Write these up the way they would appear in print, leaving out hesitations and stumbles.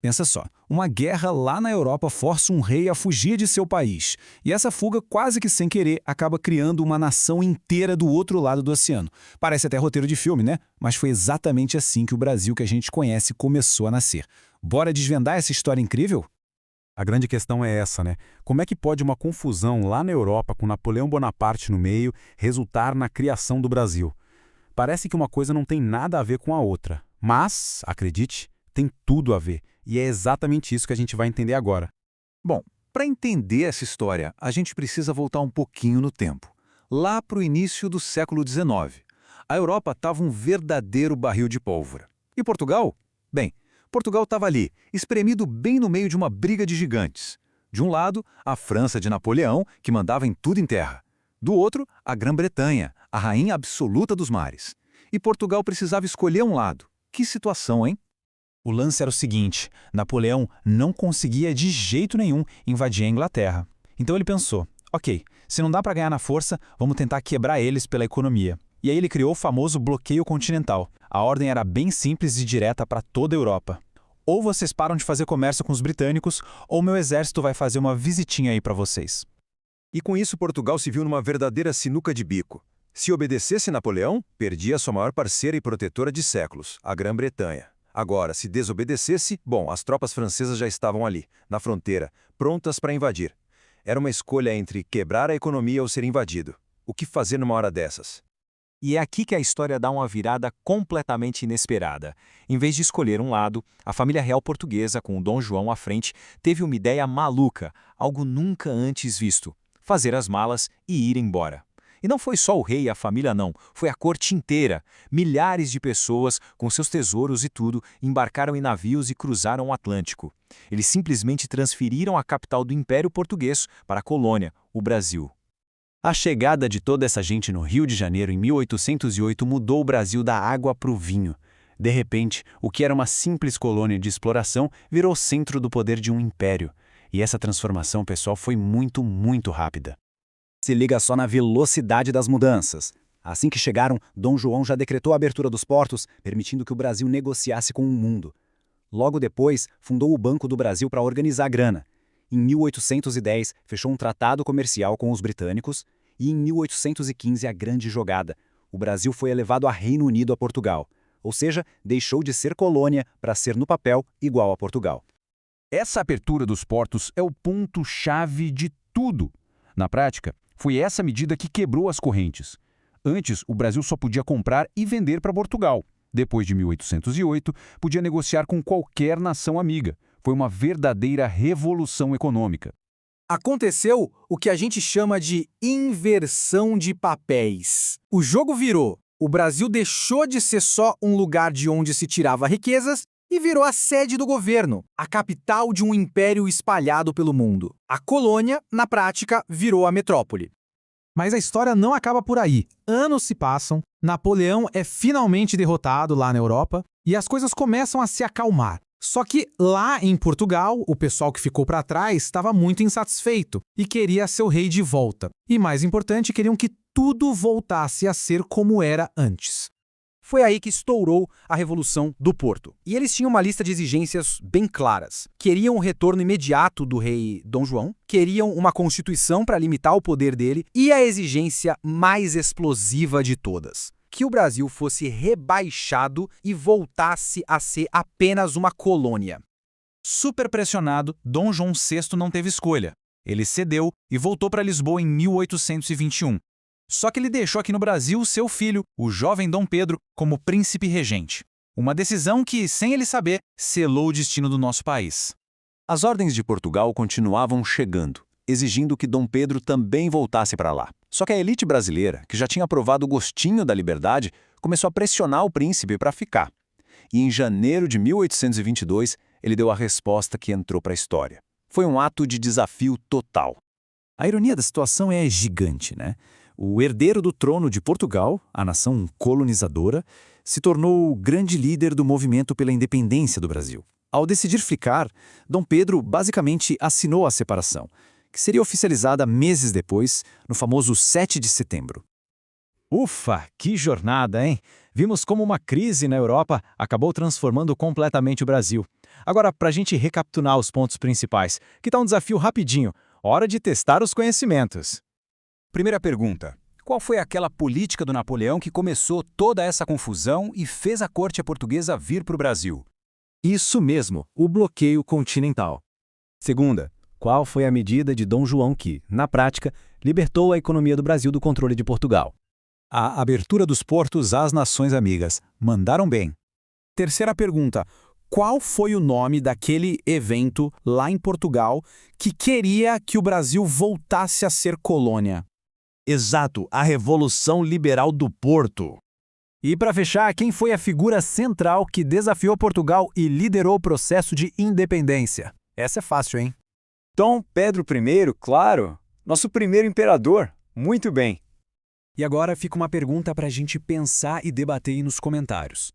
Pensa só, uma guerra lá na Europa força um rei a fugir de seu país. E essa fuga, quase que sem querer, acaba criando uma nação inteira do outro lado do oceano. Parece até roteiro de filme, né? Mas foi exatamente assim que o Brasil que a gente conhece começou a nascer. Bora desvendar essa história incrível? A grande questão é essa, né? Como é que pode uma confusão lá na Europa com Napoleão Bonaparte no meio resultar na criação do Brasil? Parece que uma coisa não tem nada a ver com a outra. Mas, acredite, tem tudo a ver. E é exatamente isso que a gente vai entender agora. Bom, para entender essa história, a gente precisa voltar um pouquinho no tempo. Lá para o início do século XIX. A Europa estava um verdadeiro barril de pólvora. E Portugal? Bem, Portugal estava ali, espremido bem no meio de uma briga de gigantes. De um lado, a França de Napoleão, que mandava em tudo em terra. Do outro, a Grã-Bretanha, a rainha absoluta dos mares. E Portugal precisava escolher um lado. Que situação, hein? O lance era o seguinte: Napoleão não conseguia de jeito nenhum invadir a Inglaterra. Então ele pensou, ok, se não dá para ganhar na força, vamos tentar quebrar eles pela economia. E aí ele criou o famoso bloqueio continental. A ordem era bem simples e direta para toda a Europa. Ou vocês param de fazer comércio com os britânicos, ou meu exército vai fazer uma visitinha aí para vocês. E com isso Portugal se viu numa verdadeira sinuca de bico. Se obedecesse Napoleão, perdia sua maior parceira e protetora de séculos, a Grã-Bretanha. Agora, se desobedecesse, bom, as tropas francesas já estavam ali, na fronteira, prontas para invadir. Era uma escolha entre quebrar a economia ou ser invadido. O que fazer numa hora dessas? E é aqui que a história dá uma virada completamente inesperada. Em vez de escolher um lado, a família real portuguesa, com o Dom João à frente, teve uma ideia maluca, algo nunca antes visto: fazer as malas e ir embora. E não foi só o rei e a família não, foi a corte inteira. Milhares de pessoas, com seus tesouros e tudo, embarcaram em navios e cruzaram o Atlântico. Eles simplesmente transferiram a capital do Império Português para a colônia, o Brasil. A chegada de toda essa gente no Rio de Janeiro em 1808 mudou o Brasil da água para o vinho. De repente, o que era uma simples colônia de exploração virou centro do poder de um império. E essa transformação, pessoal, foi muito, muito rápida. Se liga só na velocidade das mudanças. Assim que chegaram, Dom João já decretou a abertura dos portos, permitindo que o Brasil negociasse com o mundo. Logo depois, fundou o Banco do Brasil para organizar a grana. Em 1810, fechou um tratado comercial com os britânicos e em 1815 a grande jogada. O Brasil foi elevado a Reino Unido a Portugal, ou seja, deixou de ser colônia para ser no papel igual a Portugal. Essa abertura dos portos é o ponto-chave de tudo. Na prática, foi essa medida que quebrou as correntes. Antes, o Brasil só podia comprar e vender para Portugal. Depois de 1808, podia negociar com qualquer nação amiga. Foi uma verdadeira revolução econômica. Aconteceu o que a gente chama de inversão de papéis. O jogo virou. O Brasil deixou de ser só um lugar de onde se tirava riquezas e virou a sede do governo, a capital de um império espalhado pelo mundo. A colônia, na prática, virou a metrópole. Mas a história não acaba por aí. Anos se passam, Napoleão é finalmente derrotado lá na Europa e as coisas começam a se acalmar. Só que lá em Portugal, o pessoal que ficou para trás estava muito insatisfeito e queria seu rei de volta. E mais importante, queriam que tudo voltasse a ser como era antes. Foi aí que estourou a Revolução do Porto. E eles tinham uma lista de exigências bem claras. Queriam o retorno imediato do rei Dom João, queriam uma constituição para limitar o poder dele e a exigência mais explosiva de todas: que o Brasil fosse rebaixado e voltasse a ser apenas uma colônia. Super pressionado, Dom João VI não teve escolha. Ele cedeu e voltou para Lisboa em 1821. Só que ele deixou aqui no Brasil seu filho, o jovem Dom Pedro, como príncipe regente. Uma decisão que, sem ele saber, selou o destino do nosso país. As ordens de Portugal continuavam chegando, exigindo que Dom Pedro também voltasse para lá. Só que a elite brasileira, que já tinha provado o gostinho da liberdade, começou a pressionar o príncipe para ficar. E em janeiro de 1822, ele deu a resposta que entrou para a história. Foi um ato de desafio total. A ironia da situação é gigante, né? O herdeiro do trono de Portugal, a nação colonizadora, se tornou o grande líder do movimento pela independência do Brasil. Ao decidir ficar, Dom Pedro basicamente assinou a separação, que seria oficializada meses depois, no famoso 7 de setembro. Ufa, que jornada, hein? Vimos como uma crise na Europa acabou transformando completamente o Brasil. Agora, para a gente recapitular os pontos principais, que tal um desafio rapidinho? Hora de testar os conhecimentos. Primeira pergunta. Qual foi aquela política do Napoleão que começou toda essa confusão e fez a corte portuguesa vir para o Brasil? Isso mesmo, o bloqueio continental. Segunda, qual foi a medida de Dom João que, na prática, libertou a economia do Brasil do controle de Portugal? A abertura dos portos às nações amigas. Mandaram bem. Terceira pergunta. Qual foi o nome daquele evento lá em Portugal que queria que o Brasil voltasse a ser colônia? Exato, a Revolução Liberal do Porto. E para fechar, quem foi a figura central que desafiou Portugal e liderou o processo de independência? Essa é fácil, hein? Dom Pedro I, claro. Nosso primeiro imperador. Muito bem. E agora fica uma pergunta para a gente pensar e debater aí nos comentários.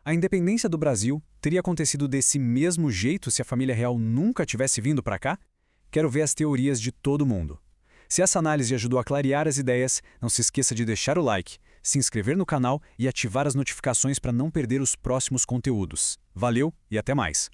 A independência do Brasil teria acontecido desse mesmo jeito se a família real nunca tivesse vindo para cá? Quero ver as teorias de todo mundo. Se essa análise ajudou a clarear as ideias, não se esqueça de deixar o like, se inscrever no canal e ativar as notificações para não perder os próximos conteúdos. Valeu e até mais!